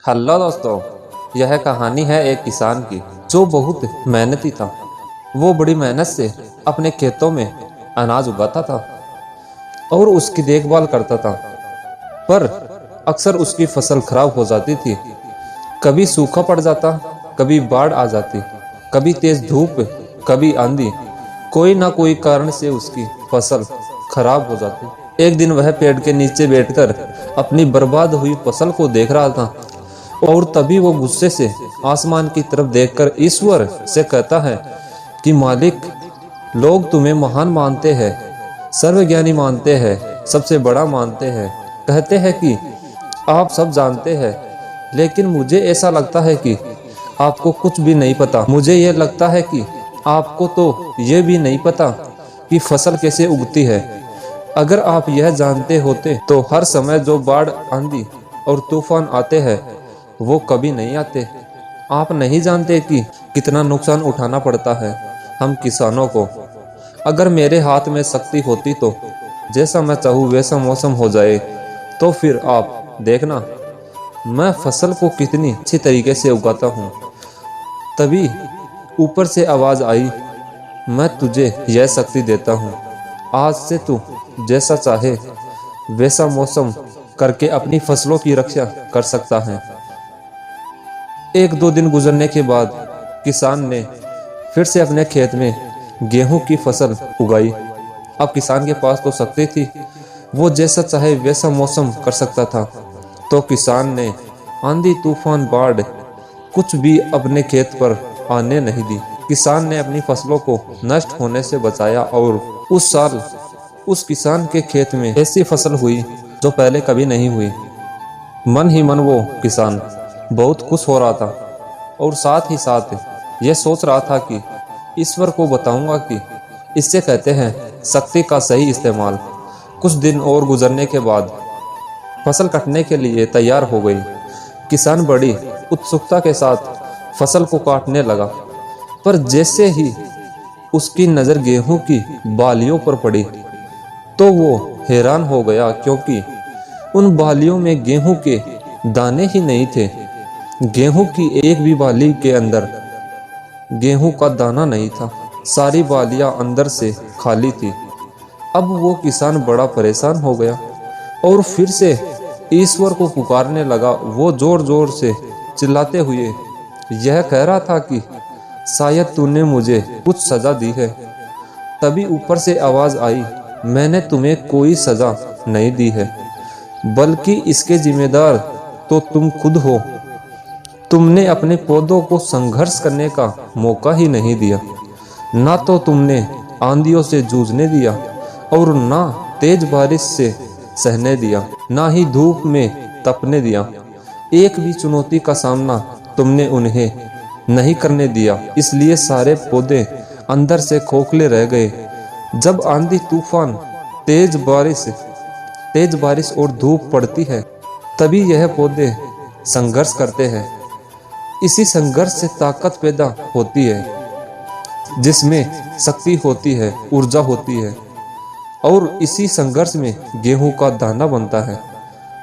Hello दोस्तों, यह कहानी है एक किसान की जो बहुत मेहनती था। वो बड़ी मेहनत से अपने खेतों में अनाज उगाता था और उसकी देखभाल करता था, पर अक्सर उसकी फसल खराब हो जाती थी। कभी सूखा पड़ जाता, कभी बाढ़ आ जाती, कभी तेज धूप, कभी आंधी। कोई ना कोई कारण से उसकी फसल खराब हो जाती। एक दिन वह पेड़ के नीचे बैठकर अपनी बर्बाद हुई फसल को देख रहा था और तभी वो गुस्से से आसमान की तरफ देखकर ईश्वर से कहता है कि मालिक, लोग तुम्हें महान मानते हैं, सर्वज्ञानी मानते हैं, सबसे बड़ा मानते हैं, कहते हैं कि आप सब जानते हैं, लेकिन मुझे ऐसा लगता है कि आपको कुछ भी नहीं पता। मुझे यह लगता है कि आपको तो ये भी नहीं पता कि फसल कैसे उगती है। अगर आप यह जानते होते तो हर समय जो बाढ़, आंधी और तूफान आते हैं वो कभी नहीं आते। आप नहीं जानते कि कितना नुकसान उठाना पड़ता है हम किसानों को। अगर मेरे हाथ में शक्ति होती तो जैसा मैं चाहूँ वैसा मौसम हो जाए, तो फिर आप देखना मैं फसल को कितनी अच्छी तरीके से उगाता हूँ। तभी ऊपर से आवाज़ आई, मैं तुझे यह शक्ति देता हूँ, आज से तू जैसा चाहे वैसा मौसम करके अपनी फसलों की रक्षा कर सकता है। एक दो दिन गुजरने के बाद किसान ने फिर से अपने खेत में गेहूं की फसल उगाई। अब किसान के पास तो शक्ति थी, वो जैसा चाहे वैसा मौसम कर सकता था। तो किसान ने आंधी, तूफान, बाढ़ कुछ भी अपने खेत पर आने नहीं दी। किसान ने अपनी फसलों को नष्ट होने से बचाया और उस साल उस किसान के खेत में ऐसी फसल हुई जो पहले कभी नहीं हुई। मन ही मन वो किसान बहुत खुश हो रहा था और साथ ही साथ यह सोच रहा था कि ईश्वर को बताऊंगा कि इससे कहते हैं शक्ति का सही इस्तेमाल। कुछ दिन और गुजरने के बाद फसल कटने के लिए तैयार हो गई। किसान बड़ी उत्सुकता के साथ फसल को काटने लगा, पर जैसे ही उसकी नज़र गेहूं की बालियों पर पड़ी तो वो हैरान हो गया, क्योंकि उन बालियों में गेहूं के दाने ही नहीं थे। गेहूं की एक भी बाली के अंदर गेहूं का दाना नहीं था। सारी बालियां अंदर से खाली थी। अब वो किसान बड़ा परेशान हो गया और फिर से ईश्वर को पुकारने लगा। वो जोर जोर से चिल्लाते हुए यह कह रहा था कि शायद तूने मुझे कुछ सजा दी है। तभी ऊपर से आवाज आई, मैंने तुम्हें कोई सजा नहीं दी है, बल्कि इसके जिम्मेदार तो तुम खुद हो। तुमने अपने पौधों को संघर्ष करने का मौका ही नहीं दिया। ना तो तुमने आंधियों से जूझने दिया और ना तेज बारिश से सहने दिया, ना ही धूप में तपने दिया। एक भी चुनौती का सामना तुमने उन्हें नहीं करने दिया। इसलिए सारे पौधे अंदर से खोखले रह गए। जब आंधी, तूफान, तेज बारिश और धूप पड़ती है तभी यह पौधे संघर्ष करते हैं। इसी संघर्ष से ताकत पैदा होती है, जिसमें शक्ति होती है, ऊर्जा होती है, और इसी संघर्ष में गेहूं का दाना बनता है।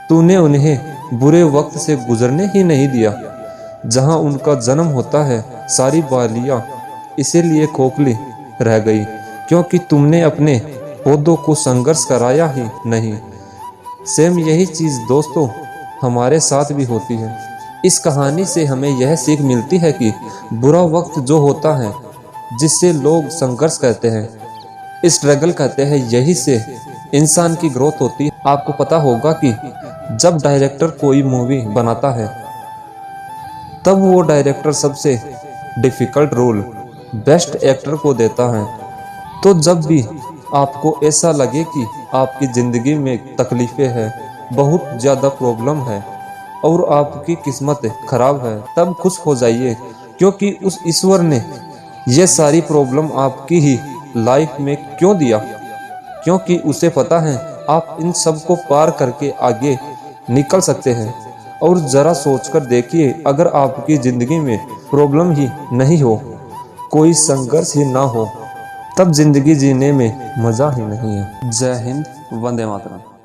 तूने उन्हें बुरे वक्त से गुजरने ही नहीं दिया। जहां उनका जन्म होता है सारी बालियां इसीलिए खोखली रह गई, क्योंकि तुमने अपने पौधों को संघर्ष कराया ही नहीं। सेम यही चीज़ दोस्तों हमारे साथ भी होती है। इस कहानी से हमें यह सीख मिलती है कि बुरा वक्त जो होता है, जिससे लोग संघर्ष कहते हैं, स्ट्रगल कहते हैं, यही से इंसान की ग्रोथ होती है। आपको पता होगा कि जब डायरेक्टर कोई मूवी बनाता है तब वो डायरेक्टर सबसे डिफ़िकल्ट रोल बेस्ट एक्टर को देता है। तो जब भी आपको ऐसा लगे कि आपकी ज़िंदगी में तकलीफ़ें हैं, बहुत ज़्यादा प्रॉब्लम है और आपकी किस्मत खराब है, तब खुश हो जाइए, क्योंकि उस ईश्वर ने ये सारी प्रॉब्लम आपकी ही लाइफ में क्यों दिया, क्योंकि उसे पता है आप इन सब को पार करके आगे निकल सकते हैं। और ज़रा सोचकर देखिए, अगर आपकी ज़िंदगी में प्रॉब्लम ही नहीं हो, कोई संघर्ष ही ना हो, तब ज़िंदगी जीने में मज़ा ही नहीं है। जय हिंद, वंदे मातरम।